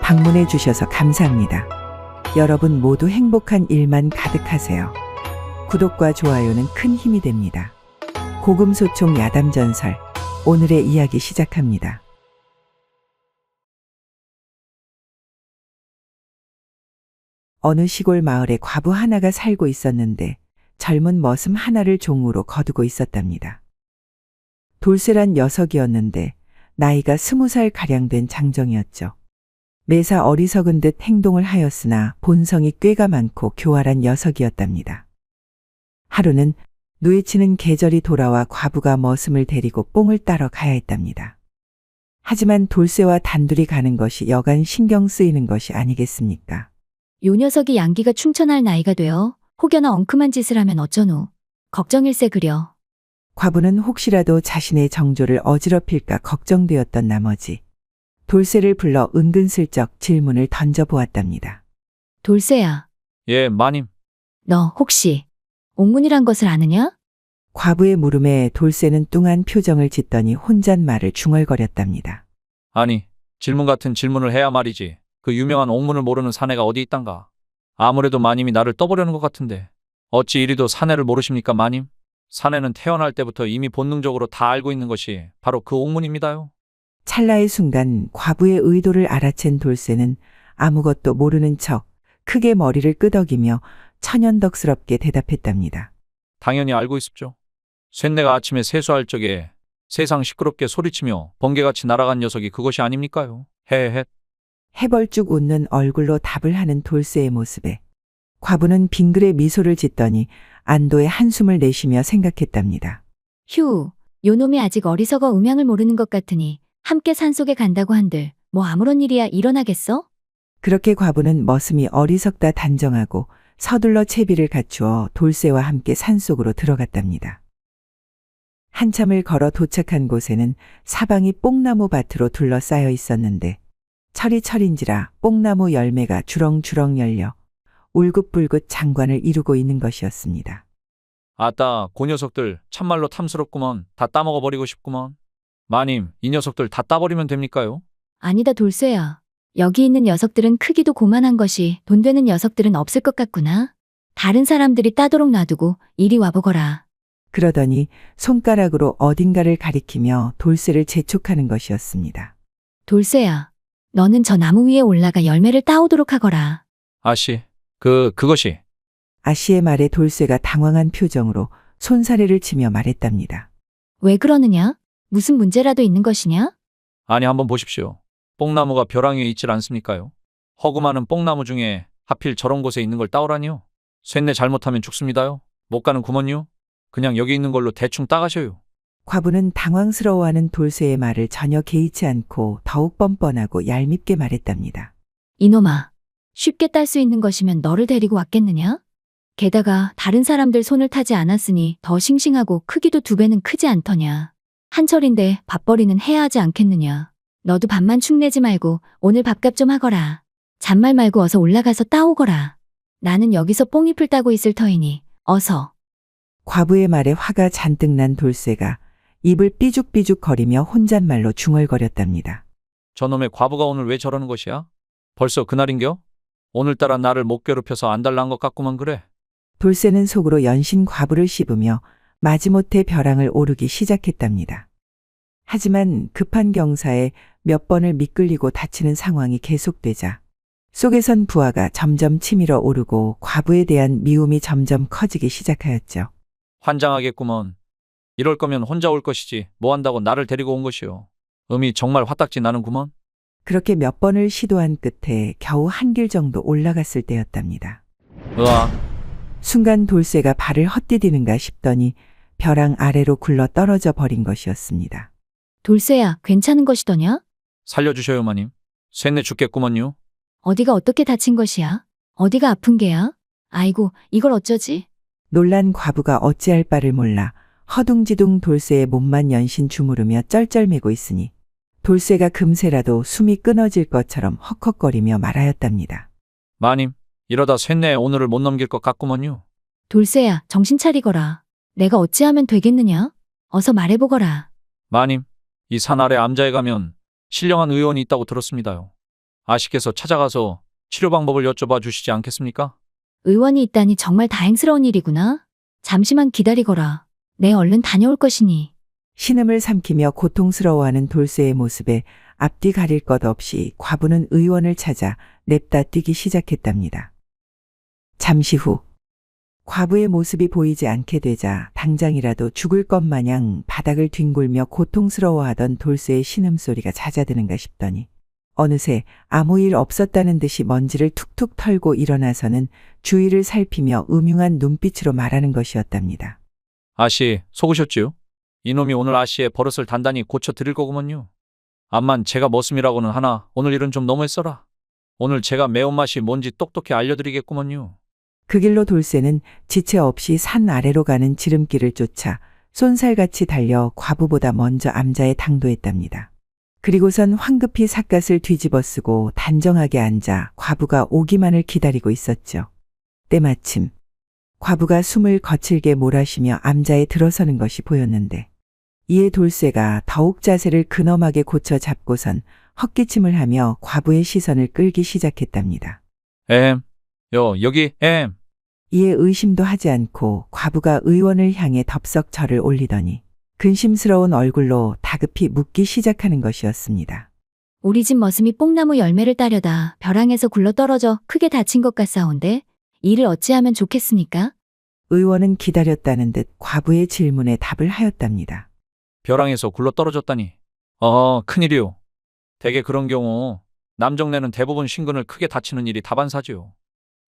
방문해 주셔서 감사합니다. 여러분 모두 행복한 일만 가득하세요. 구독과 좋아요는 큰 힘이 됩니다. 고금소총 야담전설, 오늘의 이야기 시작합니다. 어느 시골 마을에 과부 하나가 살고 있었는데 젊은 머슴 하나를 종으로 거두고 있었답니다. 돌쇠란 녀석이었는데 나이가 20살 가량 된 장정이었죠. 매사 어리석은 듯 행동을 하였으나 본성이 꾀가 많고 교활한 녀석이었답니다. 하루는 누에치는 계절이 돌아와 과부가 머슴을 데리고 뽕을 따러 가야 했답니다. 하지만 돌쇠와 단둘이 가는 것이 여간 신경 쓰이는 것이 아니겠습니까? 요 녀석이 양기가 충천할 나이가 되어 혹여나 엉큼한 짓을 하면 어쩌노. 걱정일세 그려. 과부는 혹시라도 자신의 정조를 어지럽힐까 걱정되었던 나머지 돌쇠를 불러 은근슬쩍 질문을 던져보았답니다. 돌쇠야, 예, 마님. 너 혹시 옥문이란 것을 아느냐? 과부의 물음에 돌쇠는 뚱한 표정을 짓더니 혼잣말을 중얼거렸답니다. 아니, 질문 같은 질문을 해야 말이지. 그 유명한 옥문을 모르는 사내가 어디 있단가. 아무래도 마님이 나를 떠보려는 것 같은데 어찌 이리도 사내를 모르십니까, 마님? 사내는 태어날 때부터 이미 본능적으로 다 알고 있는 것이 바로 그 옥문입니다요. 찰나의 순간 과부의 의도를 알아챈 돌쇠는 아무것도 모르는 척 크게 머리를 끄덕이며 천연덕스럽게 대답했답니다. 당연히 알고 있습죠. 쇳내가 아침에 세수할 적에 세상 시끄럽게 소리치며 번개같이 날아간 녀석이 그것이 아닙니까요? 헤헤. 해벌쭉 웃는 얼굴로 답을 하는 돌쇠의 모습에 과부는 빙그레 미소를 짓더니 안도의 한숨을 내쉬며 생각했답니다. 휴, 요 놈이 아직 어리석어 음양을 모르는 것 같으니 함께 산속에 간다고 한들 뭐 아무런 일이야 일어나겠어? 그렇게 과부는 머슴이 어리석다 단정하고 서둘러 채비를 갖추어 돌쇠와 함께 산속으로 들어갔답니다. 한참을 걸어 도착한 곳에는 사방이 뽕나무 밭으로 둘러싸여 있었는데 철이 철인지라 뽕나무 열매가 주렁주렁 열려 울긋불긋 장관을 이루고 있는 것이었습니다. 아따, 그 녀석들 참말로 탐스럽구먼. 다 따먹어버리고 싶구먼. 마님, 이 녀석들 다 따버리면 됩니까요? 아니다 돌쇠야. 여기 있는 녀석들은 크기도 고만한 것이 돈 되는 녀석들은 없을 것 같구나. 다른 사람들이 따도록 놔두고 이리 와보거라. 그러더니 손가락으로 어딘가를 가리키며 돌쇠를 재촉하는 것이었습니다. 돌쇠야, 너는 저 나무 위에 올라가 열매를 따오도록 하거라. 아씨, 그것이. 아씨의 말에 돌쇠가 당황한 표정으로 손사래를 치며 말했답니다. 왜 그러느냐? 무슨 문제라도 있는 것이냐? 아니, 한번 보십시오. 뽕나무가 벼랑 위에 있질 않습니까요? 허구 많은 뽕나무 중에 하필 저런 곳에 있는 걸 따오라니요? 쇳내 잘못하면 죽습니다요. 못 가는 구먼요. 그냥 여기 있는 걸로 대충 따가셔요. 과부는 당황스러워하는 돌쇠의 말을 전혀 개의치 않고 더욱 뻔뻔하고 얄밉게 말했답니다. 이놈아, 쉽게 딸 수 있는 것이면 너를 데리고 왔겠느냐? 게다가 다른 사람들 손을 타지 않았으니 더 싱싱하고 크기도 2배는 크지 않더냐. 한철인데 밥벌이는 해야 하지 않겠느냐. 너도 밥만 축내지 말고 오늘 밥값 좀 하거라. 잔말 말고 어서 올라가서 따오거라. 나는 여기서 뽕잎을 따고 있을 터이니 어서. 과부의 말에 화가 잔뜩 난 돌쇠가 입을 삐죽삐죽 거리며 혼잣말로 중얼거렸답니다. 저놈의 과부가 오늘 왜 저러는 것이야? 벌써 그날인겨? 오늘따라 나를 못 괴롭혀서 안달난 것 같구만 그래. 돌쇠는 속으로 연신 과부를 씹으며 마지못해 벼랑을 오르기 시작했답니다. 하지만 급한 경사에 몇 번을 미끌리고 다치는 상황이 계속되자 속에선 부하가 점점 치밀어 오르고 과부에 대한 미움이 점점 커지기 시작하였죠. 환장하겠구먼. 이럴 거면 혼자 올 것이지 뭐 한다고 나를 데리고 온 것이오. 음이 정말 화딱지 나는구먼. 그렇게 몇 번을 시도한 끝에 겨우 한 길 정도 올라갔을 때였답니다. 으아. 순간 돌쇠가 발을 헛디디는가 싶더니 벼랑 아래로 굴러 떨어져 버린 것이었습니다. 돌쇠야, 괜찮은 것이더냐? 살려주셔요 마님. 쇳내 죽겠구먼요. 어디가 어떻게 다친 것이야? 어디가 아픈 게야? 아이고, 이걸 어쩌지? 놀란 과부가 어찌할 바를 몰라 허둥지둥 돌쇠의 몸만 연신 주무르며 쩔쩔매고 있으니 돌쇠가 금세라도 숨이 끊어질 것처럼 헉헉거리며 말하였답니다. 마님, 이러다 쇳내 오늘을 못 넘길 것 같구먼요. 돌쇠야, 정신 차리거라. 내가 어찌하면 되겠느냐? 어서 말해보거라. 마님, 이 산 아래 암자에 가면 신령한 의원이 있다고 들었습니다요. 아씨께서 찾아가서 치료 방법을 여쭤봐 주시지 않겠습니까? 의원이 있다니 정말 다행스러운 일이구나. 잠시만 기다리거라. 내 얼른 다녀올 것이니. 신음을 삼키며 고통스러워하는 돌쇠의 모습에 앞뒤 가릴 것 없이 과부는 의원을 찾아 냅다 뛰기 시작했답니다. 잠시 후 과부의 모습이 보이지 않게 되자 당장이라도 죽을 것 마냥 바닥을 뒹굴며 고통스러워하던 돌쇠의 신음소리가 잦아드는가 싶더니 어느새 아무 일 없었다는 듯이 먼지를 툭툭 털고 일어나서는 주위를 살피며 음흉한 눈빛으로 말하는 것이었답니다. 아씨, 속으셨지요? 이놈이 오늘 아씨의 버릇을 단단히 고쳐드릴 거구먼요. 암만 제가 머슴이라고는 하나 오늘 일은 좀 너무했어라. 오늘 제가 매운맛이 뭔지 똑똑히 알려드리겠구먼요. 그 길로 돌쇠는 지체 없이 산 아래로 가는 지름길을 쫓아 쏜살같이 달려 과부보다 먼저 암자에 당도했답니다. 그리고선 황급히 삿갓을 뒤집어 쓰고 단정하게 앉아 과부가 오기만을 기다리고 있었죠. 때마침 과부가 숨을 거칠게 몰아쉬며 암자에 들어서는 것이 보였는데 이에 돌쇠가 더욱 자세를 근엄하게 고쳐 잡고선 헛기침을 하며 과부의 시선을 끌기 시작했답니다. 여기, 이에 의심도 하지 않고 과부가 의원을 향해 덥석 절을 올리더니 근심스러운 얼굴로 다급히 묻기 시작하는 것이었습니다. 우리 집 머슴이 뽕나무 열매를 따려다 벼랑에서 굴러떨어져 크게 다친 것 같사온데 이를 어찌하면 좋겠습니까? 의원은 기다렸다는 듯 과부의 질문에 답을 하였답니다. 벼랑에서 굴러 떨어졌다니. 큰일이요. 대개 그런 경우 남정네는 대부분 신근을 크게 다치는 일이 다반사지요.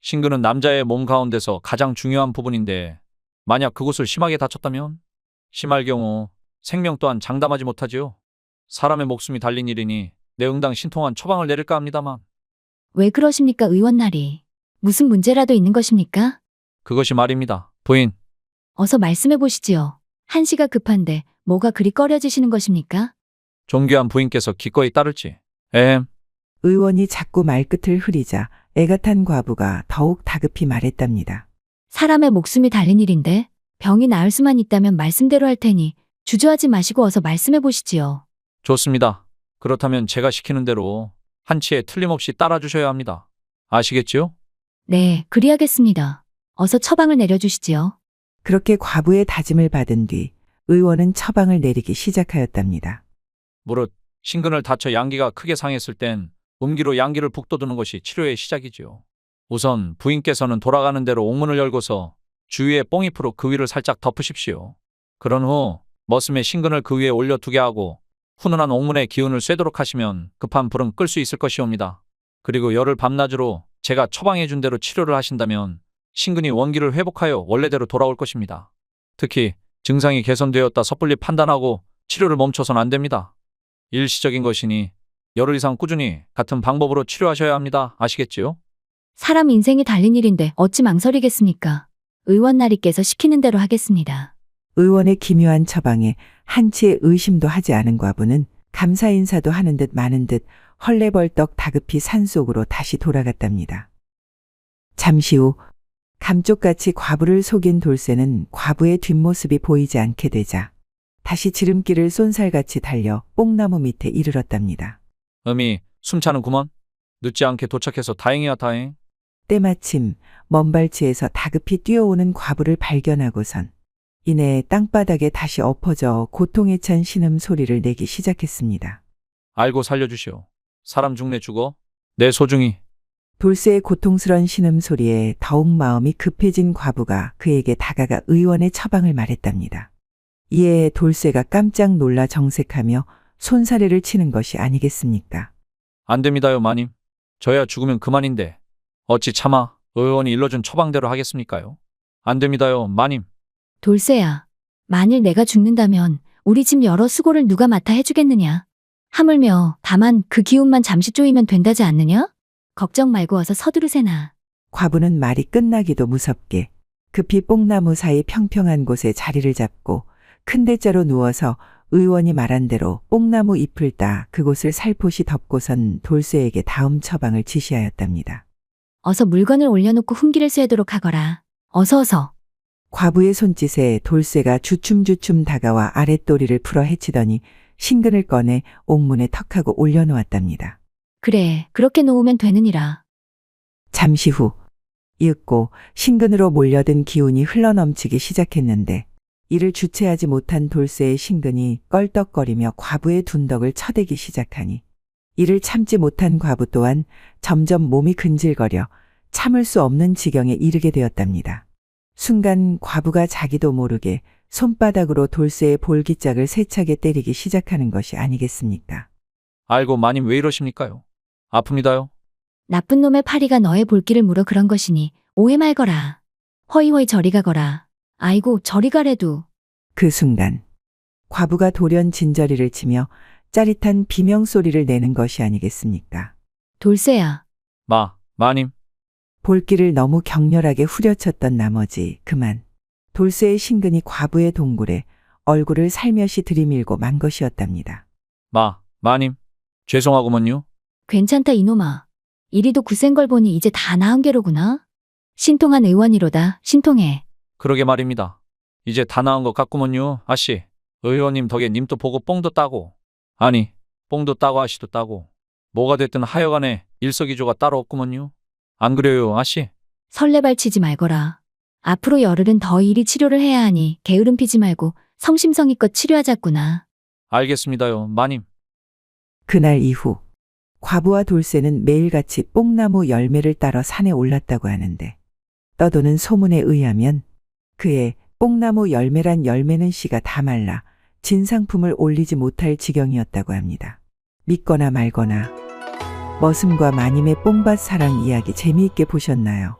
신근은 남자의 몸 가운데서 가장 중요한 부분인데 만약 그곳을 심하게 다쳤다면 심할 경우 생명 또한 장담하지 못하지요. 사람의 목숨이 달린 일이니 내 응당 신통한 처방을 내릴까 합니다만. 왜 그러십니까, 의원나리? 무슨 문제라도 있는 것입니까? 그것이 말입니다. 부인. 어서 말씀해 보시지요. 한시가 급한데 뭐가 그리 꺼려지시는 것입니까? 존귀한 부인께서 기꺼이 따를지. 의원이 자꾸 말끝을 흐리자 애가 탄 과부가 더욱 다급히 말했답니다. 사람의 목숨이 달린 일인데 병이 나을 수만 있다면 말씀대로 할 테니 주저하지 마시고 어서 말씀해 보시지요. 좋습니다. 그렇다면 제가 시키는 대로 한치에 틀림없이 따라주셔야 합니다. 아시겠지요? 네, 그리하겠습니다. 어서 처방을 내려주시지요. 그렇게 과부의 다짐을 받은 뒤 의원은 처방을 내리기 시작하였답니다. 무릇 신근을 다쳐 양기가 크게 상했을 땐 음기로 양기를 북돋우는 것이 치료의 시작이지요. 우선 부인께서는 돌아가는 대로 옥문을 열고서 주위에 뽕잎으로 그 위를 살짝 덮으십시오. 그런 후 머슴의 신근을 그 위에 올려두게 하고 훈훈한 옥문의 기운을 쐬도록 하시면 급한 불은 끌 수 있을 것이옵니다. 그리고 열흘 밤낮으로 제가 처방해 준 대로 치료를 하신다면 신근이 원기를 회복하여 원래대로 돌아올 것입니다. 특히 증상이 개선되었다 섣불리 판단하고 치료를 멈춰선 안 됩니다. 일시적인 것이니 열흘 이상 꾸준히 같은 방법으로 치료하셔야 합니다. 아시겠지요? 사람 인생이 달린 일인데 어찌 망설이겠습니까? 의원나리께서 시키는 대로 하겠습니다. 의원의 기묘한 처방에 한치의 의심도 하지 않은 과부는 감사 인사도 하는 듯 마는 듯 헐레벌떡 다급히 산속으로 다시 돌아갔답니다. 잠시 후 감쪽같이 과부를 속인 돌쇠는 과부의 뒷모습이 보이지 않게 되자 다시 지름길을 쏜살같이 달려 뽕나무 밑에 이르렀답니다. 숨차는구먼. 늦지 않게 도착해서 다행이야 다행. 때마침 먼발치에서 다급히 뛰어오는 과부를 발견하고선 이내 땅바닥에 다시 엎어져 고통에 찬 신음 소리를 내기 시작했습니다. 알고 살려주시오. 사람 죽네 죽어. 내 소중히. 돌쇠의 고통스런 신음 소리에 더욱 마음이 급해진 과부가 그에게 다가가 의원의 처방을 말했답니다. 이에 돌쇠가 깜짝 놀라 정색하며 손사래를 치는 것이 아니겠습니까? 안 됩니다요 마님. 저야 죽으면 그만인데 어찌 차마 의원이 일러준 처방대로 하겠습니까요? 안 됩니다요 마님. 돌쇠야, 만일 내가 죽는다면 우리 집 여러 수고를 누가 맡아 해주겠느냐? 하물며 다만 그 기운만 잠시 쪼이면 된다지 않느냐? 걱정 말고 어서 서두르세나. 과부는 말이 끝나기도 무섭게 급히 뽕나무 사이 평평한 곳에 자리를 잡고 큰 대자로 누워서 의원이 말한 대로 뽕나무 잎을 따 그곳을 살포시 덮고선 돌쇠에게 다음 처방을 지시하였답니다. 어서 물건을 올려놓고 훈기를 쐬도록 하거라. 어서. 과부의 손짓에 돌쇠가 주춤주춤 다가와 아랫도리를 풀어 헤치더니 신근을 꺼내 옥문에 턱하고 올려놓았답니다. 그래, 그렇게 놓으면 되느니라. 잠시 후 이윽고 신근으로 몰려든 기운이 흘러넘치기 시작했는데 이를 주체하지 못한 돌쇠의 신근이 껄떡거리며 과부의 둔덕을 쳐대기 시작하니 이를 참지 못한 과부 또한 점점 몸이 근질거려 참을 수 없는 지경에 이르게 되었답니다. 순간 과부가 자기도 모르게 손바닥으로 돌쇠의 볼기짝을 세차게 때리기 시작하는 것이 아니겠습니까? 알고 마님 왜 이러십니까요? 아픕니다요. 나쁜 놈의 파리가 너의 볼기를 물어 그런 것이니 오해 말거라. 허이허이 저리 가거라. 아이고 저리 가래도. 그 순간 과부가 돌연 진저리를 치며 짜릿한 비명소리를 내는 것이 아니겠습니까? 돌쇠야. 마님. 볼기를 너무 격렬하게 후려쳤던 나머지 그만 돌쇠의 신근이 과부의 동굴에 얼굴을 살며시 들이밀고 만 것이었답니다. 마님. 죄송하구먼요. 괜찮다 이놈아. 이리도 굳센 걸 보니 이제 다 나은 게로구나. 신통한 의원이로다. 신통해. 그러게 말입니다. 이제 다 나은 것 같구먼요. 아씨. 의원님 덕에 님도 보고 뽕도 따고. 아니, 뽕도 따고 아씨도 따고. 뭐가 됐든 하여간에 일석이조가 따로 없구먼요. 안 그래요, 아씨? 설레발치지 말거라. 앞으로 열흘은 더 이리 치료를 해야 하니 게으름 피지 말고 성심성의껏 치료하자꾸나. 알겠습니다요, 마님. 그날 이후 과부와 돌쇠는 매일같이 뽕나무 열매를 따러 산에 올랐다고 하는데 떠도는 소문에 의하면 그의 뽕나무 열매란 열매는 씨가 다 말라 진상품을 올리지 못할 지경이었다고 합니다. 믿거나 말거나 머슴과 마님의 뽕밭 사랑 이야기 재미있게 보셨나요?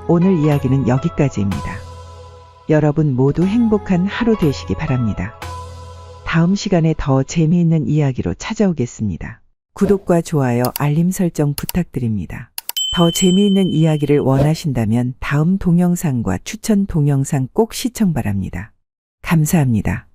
오늘 이야기는 여기까지입니다. 여러분 모두 행복한 하루 되시기 바랍니다. 다음 시간에 더 재미있는 이야기로 찾아오겠습니다. 구독과 좋아요, 알림 설정 부탁드립니다. 더 재미있는 이야기를 원하신다면 다음 동영상과 추천 동영상 꼭 시청 바랍니다. 감사합니다.